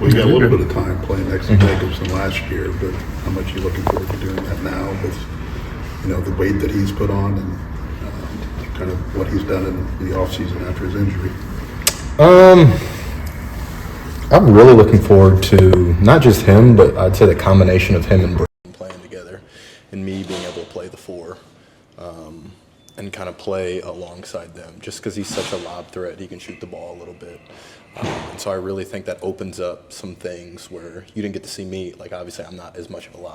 Well, you got a little bit of time playing next to Jacobson last year, but how much are you looking forward to doing that now with, the weight that he's put on and kind of what he's done in the offseason after his injury? I'm really looking forward to not just him, but I'd say the combination of him and Braden playing together and me being able to play the four and kind of play alongside them just because he's such a lob threat. He can shoot the ball a little bit. And so I really think that opens up some things where you didn't get to see me. Like, obviously, I'm not as much of a lob.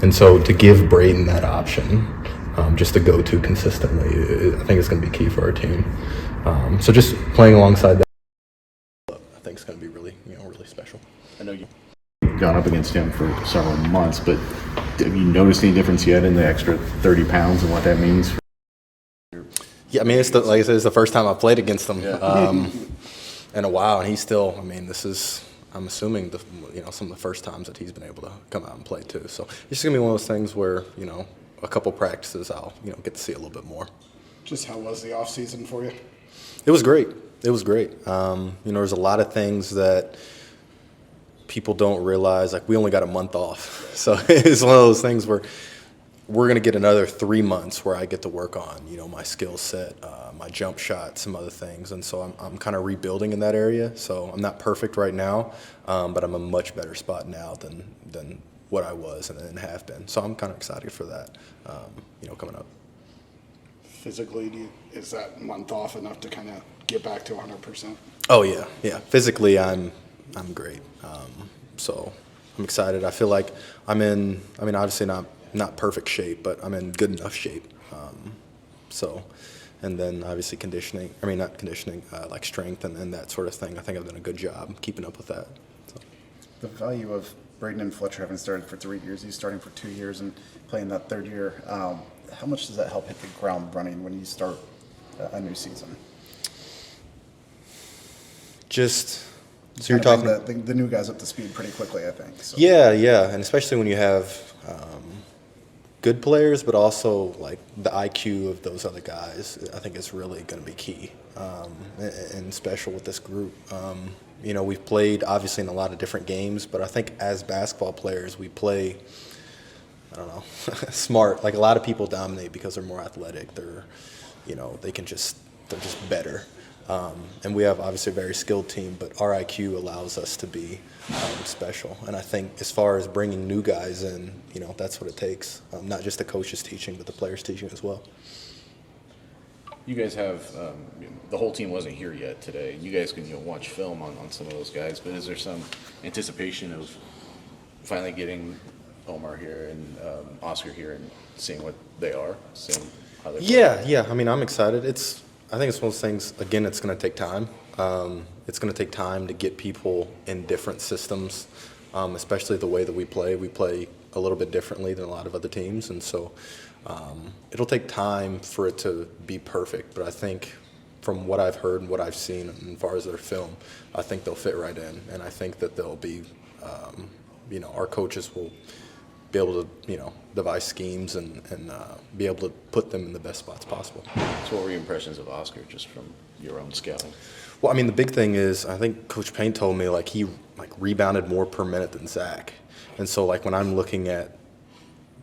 And so to give Braden that option, just to go to consistently, I think it's going to be key for our team. So just playing alongside that, I think it's going to be really, really special. I know you've gone up against him for several months, but have you noticed any difference yet in the extra 30 pounds and what that means? Yeah, I mean, like I said, it's the first time I've played against him in a while, and he's still. I mean, I'm assuming some of the first times that he's been able to come out and play too. So it's just gonna be one of those things where a couple practices I'll get to see a little bit more. Just how was the off season for you? It was great. It was great. There's a lot of things that people don't realize. Like, we only got a month off, so it's one of those things where we're going to get another 3 months where I get to work on, my skill set, my jump shot, some other things. And so I'm kind of rebuilding in that area. So I'm not perfect right now, but I'm a much better spot now than what I was and have been. So I'm kind of excited for that, coming up. Physically, is that month off enough to kind of get back to 100%? Oh, yeah. Physically, I'm great. So I'm excited. I feel like obviously not perfect shape, but I'm in good enough shape. And then obviously like strength and that sort of thing. I think I've done a good job keeping up with that. So. The value of Braden and Fletcher having started for 3 years, he's starting for 2 years and playing that third year. How much does that help hit the ground running when you start a new season? So you're talking the new guys up to speed pretty quickly, I think. So. Yeah, and especially when you have good players, but also like the IQ of those other guys, I think is really going to be key and special with this group. We've played obviously in a lot of different games, but I think as basketball players, we play, smart. Like, a lot of people dominate because they're more athletic. They're just better. And we have obviously a very skilled team, but our IQ allows us to be special. And I think as far as bringing new guys in, that's what it takes. Not just the coaches teaching, but the players teaching as well. You guys have the whole team wasn't here yet today. You guys can watch film on some of those guys, but is there some anticipation of finally getting Omar here and Oscar here and seeing what they are, seeing how they're playing? Yeah. I'm excited. I think it's one of those things, again, it's going to take time. It's going to take time to get people in different systems, especially the way that we play. We play a little bit differently than a lot of other teams, and so it'll take time for it to be perfect. But I think from what I've heard and what I've seen as far as their film, I think they'll fit right in, and I think that they'll be, our coaches will be able to, devise schemes and be able to put them in the best spots possible. So what were your impressions of Oscar just from your own scouting? Well, the big thing is, I think Coach Payne told me, he rebounded more per minute than Zach. And so, when I'm looking at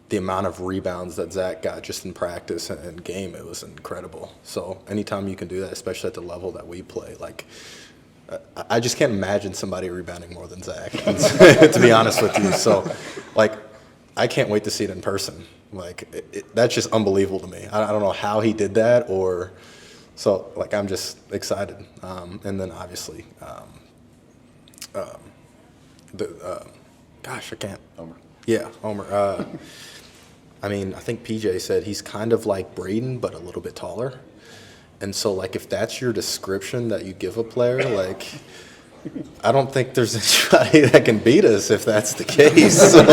the amount of rebounds that Zach got just in practice and game, it was incredible. So anytime you can do that, especially at the level that we play, I just can't imagine somebody rebounding more than Zach, to be honest with you. So, I can't wait to see it in person. That's just unbelievable to me. I don't know how he did that, I'm just excited. And then obviously, I can't. Omar. Yeah, Omar. I think PJ said he's kind of like Braden, but a little bit taller. And so, if that's your description that you give a player, I don't think there's anybody that can beat us if that's the case. So,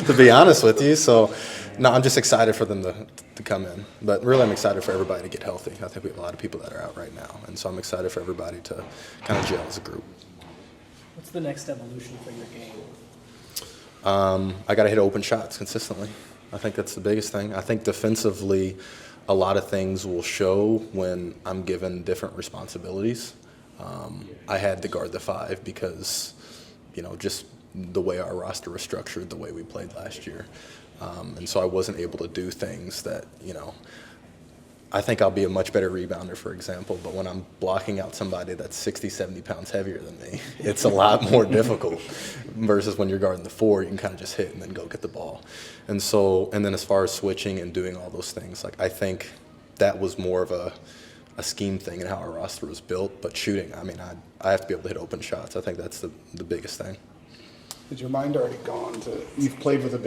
to be honest with you. So, no, I'm just excited for them to come in. But really, I'm excited for everybody to get healthy. I think we have a lot of people that are out right now. And so I'm excited for everybody to kind of gel as a group. What's the next evolution for your game? I got to hit open shots consistently. I think that's the biggest thing. I think defensively, a lot of things will show when I'm given different responsibilities. I had to guard the 5 because, just the way our roster was structured, the way we played last year. And so I wasn't able to do things that, I think I'll be a much better rebounder, for example, but when I'm blocking out somebody that's 60, 70 pounds heavier than me, it's a lot more difficult versus when you're guarding the 4, you can kind of just hit and then go get the ball. And then as far as switching and doing all those things, I think that was more of a scheme thing and how our roster was built. But shooting, I have to be able to hit open shots. I think that's the biggest thing. Is your mind already gone to, you've played with a